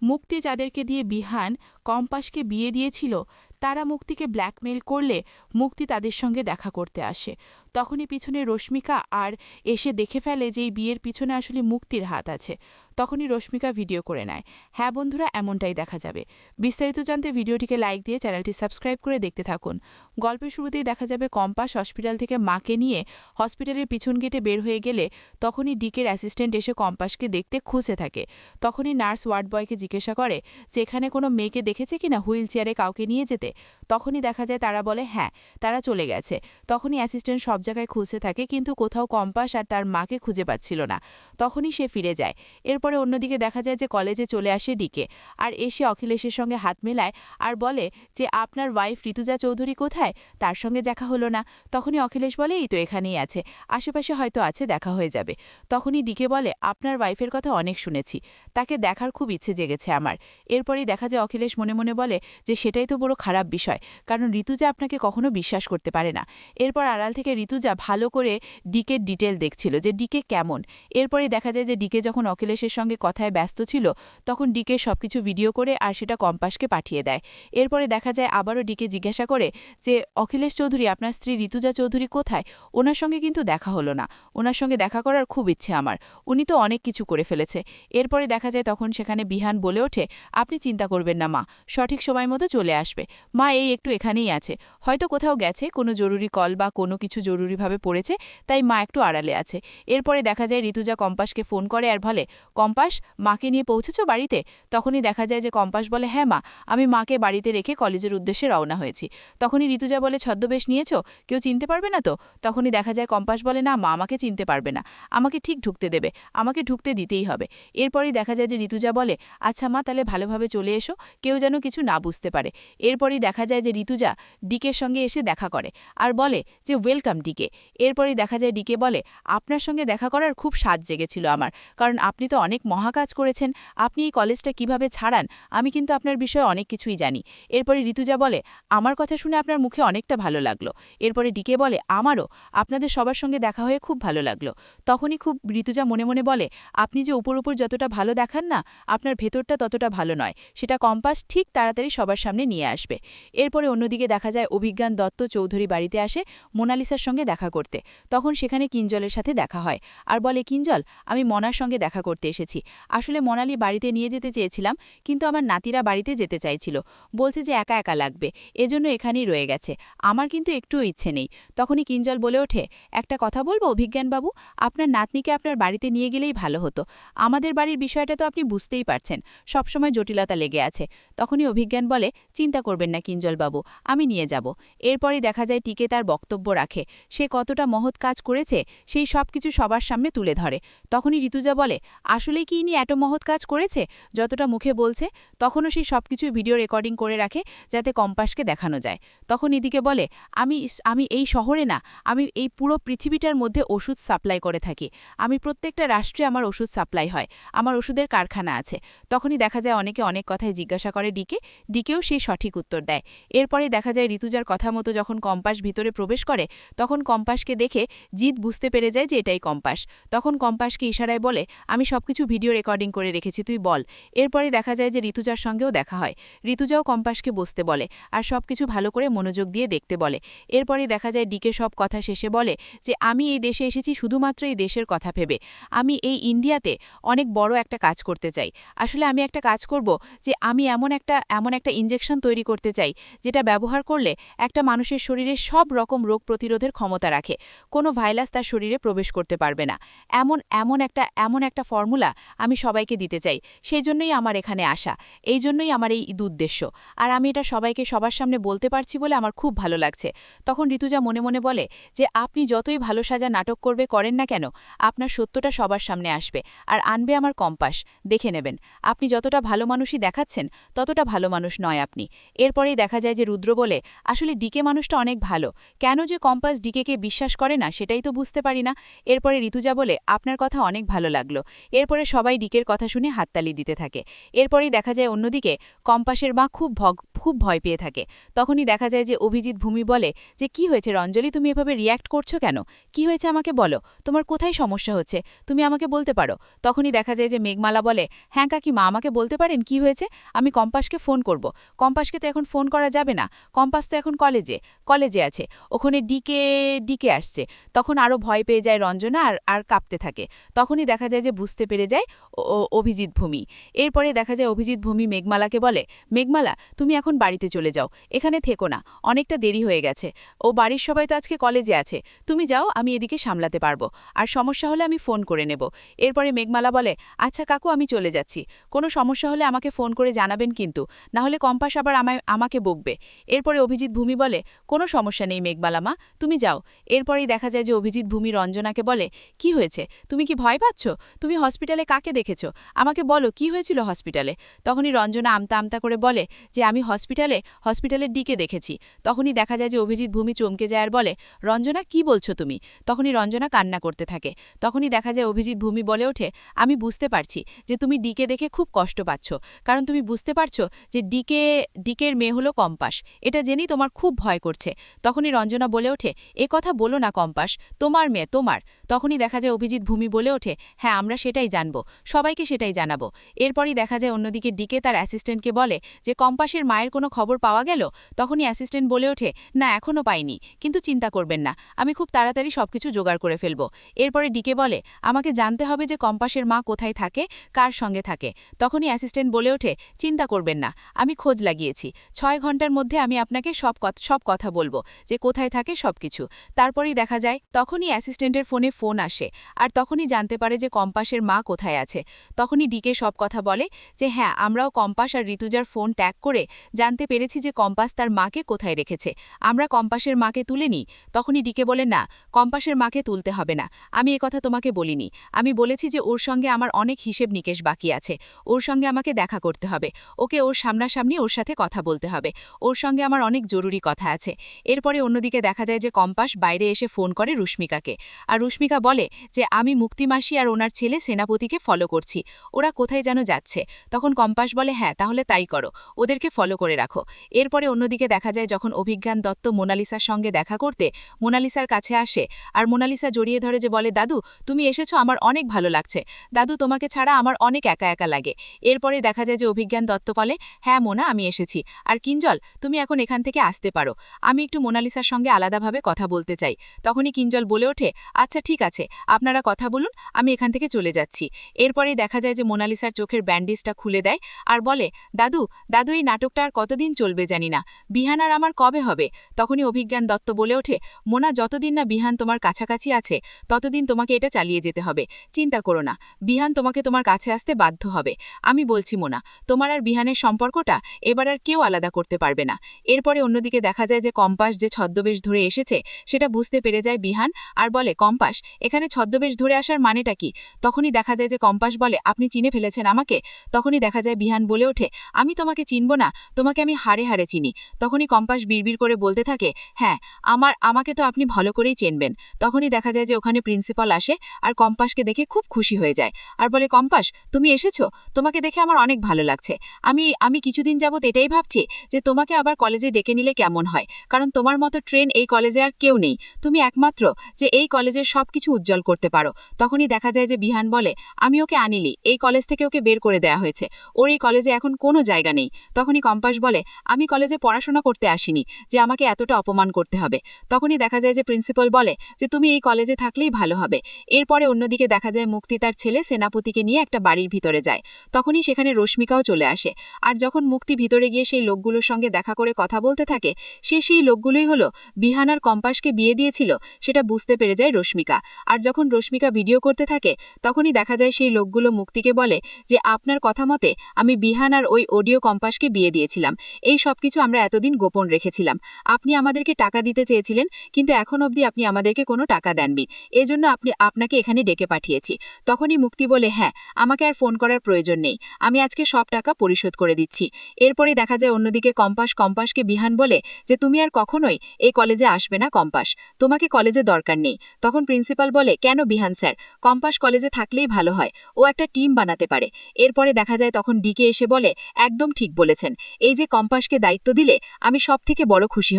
মুক্তি যাদেরকে দিয়ে বিহান কম্পাসকে বিয়ে দিয়েছিল তারা মুক্তিকে ব্ল্যাকমেইল করলে মুক্তি তাদের সঙ্গে দেখা করতে আসে। তখনই পিছনে রশ্মিকা আর এসে দেখে ফেলে যে এই বিয়ের পিছনে আসলে মুক্তির হাত আছে। তখনই রশ্মিকা ভিডিও করে নেয়। হ্যাঁ বন্ধুরা, এমনটাই দেখা যাবে। বিস্তারিত জানতে ভিডিওটিকে লাইক দিয়ে চ্যানেলটি সাবস্ক্রাইব করে দেখতে থাকুন। গল্পের শুরুতেই দেখা যাবে কম্পাস হসপিটাল থেকে মাকে নিয়ে হসপিটালের পিছন গেটে বের হয়ে গেলে তখনই ডিকের অ্যাসিস্ট্যান্ট এসে কম্পাসকে দেখতে খুঁজে থাকে। তখনই নার্স ওয়ার্ড বয়কে জিজ্ঞাসা করে যে এখানে কোনো মেয়েকে দেখেছে কিনা হুইল চেয়ারে কাউকে নিয়ে যেতে। তখনই দেখা যায় তারা বলে হ্যাঁ, তারা চলে গেছে। তখনই অ্যাসিস্ট্যান্ট সব জায়গায় খুঁজতে থাকে কিন্তু কোথাও কম্পাস আর তার মাকে খুঁজে পাচ্ছিল না। তখনই সে ফিরে যায়। এরপরে অন্যদিকে দেখা যায় যে কলেজে চলে আসে ডিকে আর এসে অখিলেশের সঙ্গে হাত মেলায় আর বলে যে আপনার ওয়াইফ ঋতুজা চৌধুরী কোথায়, তার সঙ্গে দেখা হলো না। তখনই অখিলেশ বলে এই তো এখানেই আছে, আশেপাশে হয়তো আছে, দেখা হয়ে যাবে। তখনই ডিকে বলে আপনার ওয়াইফের কথা অনেক শুনেছি, তাকে দেখার খুব ইচ্ছে জেগেছে আমার। এরপরেই দেখা যায় অখিলেশ মনে মনে বলে যে সেটাই তো বড় খারাপ বিষয়, কারণ ঋতুজা আপনাকে কখনো বিশ্বাস করতে পারে না। এরপর আড়াল থেকে ঋতুজা ভালো করে ডিকের ডিটেল দেখছিল যে ডিকে কেমন। এরপরে দেখা যায় যে ডিকে যখন অখিলেশের সঙ্গে কথায় ব্যস্ত ছিল তখন ডিকে সবকিছু ভিডিও করে আর সেটা কম্পাসকে পাঠিয়ে দেয়। এরপরে দেখা যায় আবারও ডিকে জিজ্ঞাসা করে যে অখিলেশ চৌধুরী আপনার স্ত্রী ঋতুজা চৌধুরী কোথায়, ওনার সঙ্গে কিন্তু দেখা হলো না, ওনার সঙ্গে দেখা করার খুব ইচ্ছে আমার, উনি তো অনেক কিছু করে ফেলেছে। এরপরে দেখা যায় তখন সেখানে বিহান বলে ওঠে আপনি চিন্তা করবেন না মা, সঠিক সময় মতো চলে আসবে। মা এই একটু এখানেই আছে, হয়তো কোথাও গেছে, কোনো জরুরি কল বা কোনো কিছু জরুরিভাবে পড়েছে, তাই মা একটু আড়ালে আছে। এরপরে দেখা যায় ঋতুজা কম্পাসকে ফোন করে আর বলে কম্পাস, মাকে নিয়ে পৌঁছেছো বাড়িতে? তখনই দেখা যায় যে কম্পাস বলে হ্যাঁ মা, আমি মাকে বাড়িতে রেখে কলেজের উদ্দেশ্যে রওনা হয়েছি। তখনই ঋতুজা বলে ছদ্মবেশ নিয়েছো, কেউ চিনতে পারবে না তো? তখনই দেখা যায় কম্পাস বলে না মা, আমাকে চিনতে পারবে না, আমাকে ঠিক ঢুকতে দেবে, আমাকে ঢুকতে দিতেই হবে। এরপরই দেখা যায় যে ঋতুজা বলে আচ্ছা মা, তাহলে ভালোভাবে চলে এসো, কেউ যেন কিছু না বুঝতে পারে। এরপরই দেখা যায় যে ঋতুজা ডিকের সঙ্গে এসে দেখা করে আর বলে যে ওয়েলকাম ডিকে। এরপরই দেখা যায় ডিকে বলে আপনার সঙ্গে দেখা করার খুব স্বাদ জেগেছিল আমার, কারণ আপনি তো অনেক মহাকাজ করেছেন, আপনি এই কলেজটা কিভাবে ছাড়ান আমি কিন্তু আপনার বিষয়ে অনেক কিছুই জানি। এরপরে ঋতুজা বলে আমার কথা শুনে আপনার মুখে অনেকটা ভালো লাগলো। এরপরে ডিকে বলে আমারও, আপনাদের সবার সঙ্গে দেখা হয়ে খুব ভালো লাগলো। তখনই খুব ঋতুজা মনে মনে বলে আপনি যে উপর উপর যতটা ভালো দেখান না, আপনার ভেতরটা ততটা ভালো নয়, সেটা কম্পাস ঠিক তাড়াতাড়ি সবার সামনে নিয়ে আসবে। এরপরে অন্যদিকে দেখা যায় অভিজ্ঞান দত্ত চৌধুরী বাড়িতে আসে মোনালিসার সঙ্গে দেখা করতে। তখন সেখানে কিঞ্জলের সাথে দেখা হয় আর বলে কিঞ্জল, আমি মনার সঙ্গে দেখা করতে এসেছি। আসলে মনালি বাড়িতে নিয়ে যেতে চেয়েছিলাম, কিন্তু আমার নাতিরা বাড়িতে যেতে চাইছিল, বলছে যে একা একা লাগবে, এজন্য এখানেই রয়ে গেছে, আমার কিন্তু একটুও ইচ্ছে নেই। তখনই কিঞ্জল বলে ওঠে একটা কথা বলবো অভিজ্ঞানবাবু, আপনার নাতনিকে আপনার বাড়িতে নিয়ে গেলেই ভালো হতো, আমাদের বাড়ির বিষয়টা তো আপনি বুঝতেই পারছেন, সবসময় জটিলতা লেগে আছে। তখনই অভিজ্ঞান বলে চিন্তা করবেন না কিঞ্জলবাবু, আমি নিয়ে যাব। এরপরই দেখা যায় টিকে তার বক্তব্য রাখে, সে কতটা মহৎ কাজ করেছে সেই সব কিছু সবার সামনে তুলে ধরে। তখনই ঋতুজা বলে আসলেই কি ইনি এত মহৎ কাজ করেছে যতটা মুখে বলছে? তখনও সেই সব কিছু ভিডিও রেকর্ডিং করে রাখে যাতে কম্পাসকে দেখানো যায়। তখন এদিকে বলে আমি আমি এই শহরে না, আমি এই পুরো পৃথিবীটার মধ্যে ওষুধ সাপ্লাই করে থাকি, আমি প্রত্যেকটা রাষ্ট্রে আমার ওষুধ সাপ্লাই হয়, আমার ওষুধের কারখানা আছে। তখনই দেখা যায় অনেকে অনেক কথায় জিজ্ঞাসা করে ডিকেও সেই সঠিক উত্তর দেয়। এরপরে দেখা যায় ঋতুজার কথা মতো যখন কম্পাস ভিতরে প্রবেশ করে তখন কম্পাসকে দেখে জিৎ বুঝতে পেরে যায় যে এটাই কম্পাস। তখন কম্পাসকে ইশারায় বলে আমি সবকিছু ভিডিও রেকর্ডিং করে রেখেছি, তুই বল। এরপরে দেখা যায় যে ঋতুজার সঙ্গেও দেখা হয়, ঋতুজাও কম্পাসকে বসতে বলে আর সবকিছু ভালো করে মনোযোগ দিয়ে দেখতে বলে। এরপরে দেখা যায় ডিকে সব কথা শেষে বলে যে আমি এই দেশে এসেছি শুধুমাত্র এই দেশের কথা ভেবে, আমি এই ইন্ডিয়াতে অনেক বড় একটা কাজ করতে চাই। আসলে আমি একটা কাজ করব যে আমি এমন একটা ইনজেকশন তৈরি করতে চাই যেটা ব্যবহার করলে একটা মানুষের শরীরে সব রকম রোগ প্রতিরোধের ক্ষমতা রাখে, কোনো ভাইরাস তার শরীরে প্রবেশ করতে পারবে না, এমন একটা ফর্মুলা আমি সবাইকে দিতে চাই। সেই জন্যই আমার এখানে আসা, এই জন্যই আমার এই উদ্দেশ্য, আর আমি এটা সবাইকে সবার সামনে বলতে পারছি বলে আমার খুব ভালো লাগছে। তখন ঋতুজা মনে মনে বলে যে আপনি যতই ভালো সাজা নাটক করেন না কেন, আপনার সত্যটা সবার সামনে আসবে আর আনবে আমার কম্পাস, দেখে নেবেন। আপনি যতটা ভালো মানুষই দেখাচ্ছেন ততটা ভালো মানুষ নয় আপনি। এরপরেই দেখা যায় যে রুদ্র বলে আসলে ডিকে মানুষটা অনেক ভালো, কেন যে কম্পাস ডিকে ডিকেকে বিশ্বাস করে না সেটাই তো বুঝতে পারি না। এরপরে ঋতুজা বলে, আপনার কথা অনেক ভালো লাগলো। এরপরে সবাই ডিকের কথা শুনে হাততালি দিতে থাকে। এরপরেই দেখা যায় অন্যদিকে কম্পাসের মা খুব ভয় পেয়ে থাকে। তখনই দেখা যায় যে অভিজিৎ ভূমি বলে যে, কি হয়েছে রঞ্জলি, তুমি এভাবে রিয়্যাক্ট করছো কেন? কি হয়েছে আমাকে বলো, তোমার কোথায় সমস্যা হচ্ছে, তুমি আমাকে বলতে পারো। তখনই দেখা যায় যে মেঘমালা বলে, হ্যাঁ কাকিমা, আমাকে বলতে পারেন কি হয়েছে? আমি কম্পাসকে ফোন করব। কম্পাসকে তো এখন ফোন করা যাবে না, কম্পাস তো এখন কলেজে আছে, ওখানে ডিকে আসছে। তখন আরও ভয় পেয়ে যায় রঞ্জনা আর কাঁপতে থাকে। তখনই দেখা যায় যে বুঝতে পেরে যায় অভিজিৎ ভূমি। এরপরে দেখা যায় অভিজিৎ ভূমি মেঘমালাকে বলে, মেঘমালা, তুমি এখন বাড়িতে চলে যাও, এখানে থেকো না, অনেকটা দেরি হয়ে গেছে। ও বাড়ির সবাই তো আজকে কলেজে আছে, তুমি যাও, আমি এদিকে সামলাতে পারবো, আর সমস্যা হলে আমি ফোন করে নেব। এরপরে মেঘমালা বলে, আচ্ছা কাকু, আমি চলে যাচ্ছি, কোনো সমস্যা হলে আমাকে ফোন করে জানাবেন কিন্তু, না হলে কম্পাস আবার আমাকে বকবে। এরপরে অভিজিৎ ভূমি বলে, কোনো সমস্যা নেই মেঘমালা মা, তুমি যাও। এরপরেই দেখা যায় যে অভিজিৎ ভূমি রঞ্জনাকে বলে, কি হয়েছে, তুমি কি ভয় পাচ্ছ? তুমি হসপিটালে কাকে দেখেছ? আমাকে বলো, কি হয়েছিল হসপিটালে? তখনই রঞ্জনা আমতা আমতা করে বলে যে, আমি হসপিটালের ডিকে দেখেছি। তখনই দেখা যায় যে অভিজিৎ ভূমি চমকে যায় আর বলে, রঞ্জনা, কি বলছো তুমি? তখনই রঞ্জনা কান্না করতে থাকে। তখনই দেখা যায় অভিজিৎ ভূমি বলে ওঠে, আমি বুঝতে পারছি যে তুমি ডিকে দেখে খুব কষ্ট পাচ্ছ, কারণ তুমি বুঝতে পারছো যে ডিকের মেয়ে হলো কম্পাস, এটা জেনেই তোমার খুব ভয় করছে। তখনই রঞ্জনা বলে ওঠে, এ কথা বলো না কম্পাস, তোমার মেয়ে, তোমার। তখনই দেখা যায় অভিজিৎ ভূমি বলে ওঠে, হ্যাঁ আমরা সেটাই জানবো, সবাইকে সেটাই জানাবো। এরপরই দেখা যায় অন্যদিকে ডিকে তার অ্যাসিস্ট্যান্টকে বলে যে, কম্পাসের মায়ের কোনো খবর পাওয়া গেল? তখনই অ্যাসিস্ট্যান্ট বলে ওঠে, না এখনও পাইনি, কিন্তু চিন্তা করবেন না, আমি খুব তাড়াতাড়ি সবকিছু জোগাড় করে ফেলবো। এরপরে ডিকে বলে, আমাকে জানতে হবে যে কম্পাসের মা কোথায় থাকে, কার সঙ্গে থাকে। তখনই অ্যাসিস্ট্যান্ট বলে ওঠে, চিন্তা করবেন না, আমি খোঁজ লাগিয়েছি, 6 ঘন্টার মধ্যে আমি আপনাকে সব কথা বলবো যে কোথায় থাকে সবকিছু। তারপরেই দেখা যায় তখনই অ্যাসিস্ট্যান্টের ফোন আসে, আর তখনই জানতে পারে যে কম্পাসের মা কোথায় আছে। তখনই ডিকে সব কথা বলে যে, হ্যাঁ আমরাও কম্পাস আর ঋতুজার ফোন ট্যাগ করে জানতে পেরেছি যে কম্পাস তার মাকে কোথায় রেখেছে, আমরা কম্পাসের মাকে তুলে নিই। তখনই ডিকে বলে, না, কম্পাসের মাকে তুলতে হবে না, আমি কথা তোমাকে বলিনি, আমি বলেছি যে ওর সঙ্গে আমার অনেক হিসেব নিকেশ বাকি আছে, ওর সঙ্গে আমাকে দেখা করতে হবে, ওকে ওর সামনাসামনি ওর সাথে কথা বলতে হবে, ওর সঙ্গে আমার অনেক জরুরি কথা আছে। এরপরে অন্যদিকে দেখা যায় যে কম্পাস বাইরে এসে ফোন করে রুষ্মিকাকে, আর রুষ্মিকা বলে যে, আমি মুক্তিমাসি আর ওনার ছেলে সেনাপতিকে ফলো করছি, ওরা কোথায় যেন যাচ্ছে। তখন কম্পাস বলে, হ্যাঁ তাহলে তাই করো, ওদেরকে ফলো করে রাখো। এরপরে অন্যদিকে দেখা যায় যখন অভিজ্ঞান দত্ত মোনালিসার সঙ্গে দেখা করতে মোনালিসার কাছে আসে, আর মোনালিসা জড়িয়ে ধরে যে বলে, দাদু তুমি এসেছো, আমার অনেক ভালো লাগছে, দাদু তোমাকে ছাড়া আমার অনেক একা একা লাগে। এরপরে দেখা যায় যে অভিজ্ঞান দত্ত বলে, হ্যাঁ মোনা, আমি এসেছি, আর কিঞ্জল তুমি এখন এখান থেকে আসতে পারো, আমি একটু মোনালিসার সঙ্গে আলাদাভাবে কথা বলতে চাই। তখনই কিঞ্জল বলে ওঠে, আচ্ছা ঠিক আছে, আপনারা কথা বলুন, আমি এখান থেকে চলে যাচ্ছি। এরপরেই দেখা যায় যে মোনালিসার চোখের ব্যান্ডেজটা খুলে দেয় আর বলে, দাদু দাদু এই নাটকটা আর কতদিন চলবে জানি না, বিহান আর আমার কবে হবে? তখনই অভিজ্ঞান দত্ত বলে ওঠে, মোনা, যতদিন না বিহান তোমার কাছাকাছি আছে ততদিন তোমাকে এটা চালিয়ে যেতে হবে, চিন্তা করো না, বিহান তোমাকে তোমার কাছে আসতে বাধ্য হবে। আমি বলছি মোনা, তোমার আর বিহানের সম্পর্কটা এবার আর কেউ আলাদা করতে পারবে না। এরপরে অন্যদিকে দেখা যায় যে কম্পাস যে ছদ্মবেশ ধরে এসেছে সেটা বুঝতে পেরে যায় বিহান, আর বলে, কম্পাস এখানে ছদ্মবেশ ধরে আসার মানেটা কি? তখনই দেখা যায় যে কম্পাস বলে, আপনি চিনে ফেলেছেন আমাকে। তখনই দেখা যায় বিহান বলে ওঠে, আমি তোমাকে চিনব না, তোমাকে আমি হাড়ে হাড়ে চিনি। তখনই কম্পাস বিড়বিড় করে বলতে থাকে, হ্যাঁ আমাকে তো আপনি ভালো করেই চেনবেন। তখনই দেখা যায় যে ওখানে প্রিন্সিপাল আসে আর কম্পাসকে দেখে খুব খুশি হয়ে যায়, আর বলে, কম্পাস তুমি এসেছো, তোমাকে দেখে আমার অনেক ভালো লাগছে। আমি কিছুদিন যাবত এটাই ভাবছি যে তোমাকে আবার কলেজে ডেকে নিলে কেমন হয়, কারণ তোমার মতো ট্রেন এই কলেজে আর কেউ নেই, তুমি একমাত্র যে এই কলেজের সবকিছু উজ্জ্বল করতে পারো। তখনই দেখা যায় যে বিহান বলে, আমি ওকে আনিলি, এই কলেজ থেকে ওকে বের করে দেওয়া হয়েছে, ওর এই কলেজে এখন কোনো জায়গা নেই। তখনই কম্পাস বলে, আমি কলেজে পড়াশোনা করতে আসিনি যে আমাকে এতটা অপমান করতে হবে। তখনই দেখা যায় যে প্রিন্সিপাল বলে যে তুমি এই কলেজে থাকলেই ভালো হবে। এরপরে অন্যদিকে দেখা যায় মুক্তি তার ছেলে সেনাপতিকে নিয়ে একটা বাড়ির ভিতরে যায়। তখনই সেখানে রশ্মিকাও চলে আসে, আর যখন মুক্তি ভিতরে গিয়ে সেই লোকগুলোর সঙ্গে দেখা করে কথা বলতে থাকে, সেই লোকগুলোই হলো বিহান আর কম্পাসকে বিয়ে দিয়েছিল সেটা বুঝতে পেরে যায় রশ্মিকা। আর যখন রশ্মিকা ভিডিও করতে থাকে তখনই দেখা যায় সেই লোকগুলো মুক্তিকে বলে যে আপনার কথা মতে আমি বিহান আর ওই অডিও কম্পাসকে বিয়ে দিয়েছিলাম। এই সবকিছু আমরা এতদিন গোপন রেখেছিলাম। আপনি আমাদেরকে টাকা দিতে চেয়েছিলেন, কিন্তু এখন অবধি আপনি আমাদেরকে কোনো টাকা দেননি। এজন্য আপনাকে এখানে ডেকে পাঠিয়েছি। তখনই মুক্তি বলে, হ্যাঁ, আমাকে আর ফোন করার প্রয়োজন নেই, আমি আজকে সব টাকা পরিশোধ করে দিচ্ছি। এরপরে দেখা যায় অন্যদিকে কম্পাসকে বিহান বলে যে তুমি আর কখনোই এই কলেজে আসবে না কম্পাস, তোমাকে কলেজে দরকার নেই। তখন প্রিন্সিপাল বলে, কেন বিহান স্যার, কম্পাস কলেজে থাকলেই ভালো হয়, ও একটা টিম বানাতে পারে। এরপরে দেখা যায় তখন ডিকে এসে বলে, একদম ঠিক বলেছেন, এই যে কম্পাসকে দায়িত্ব দিলে আমি সব থেকে বড় খুশি হব।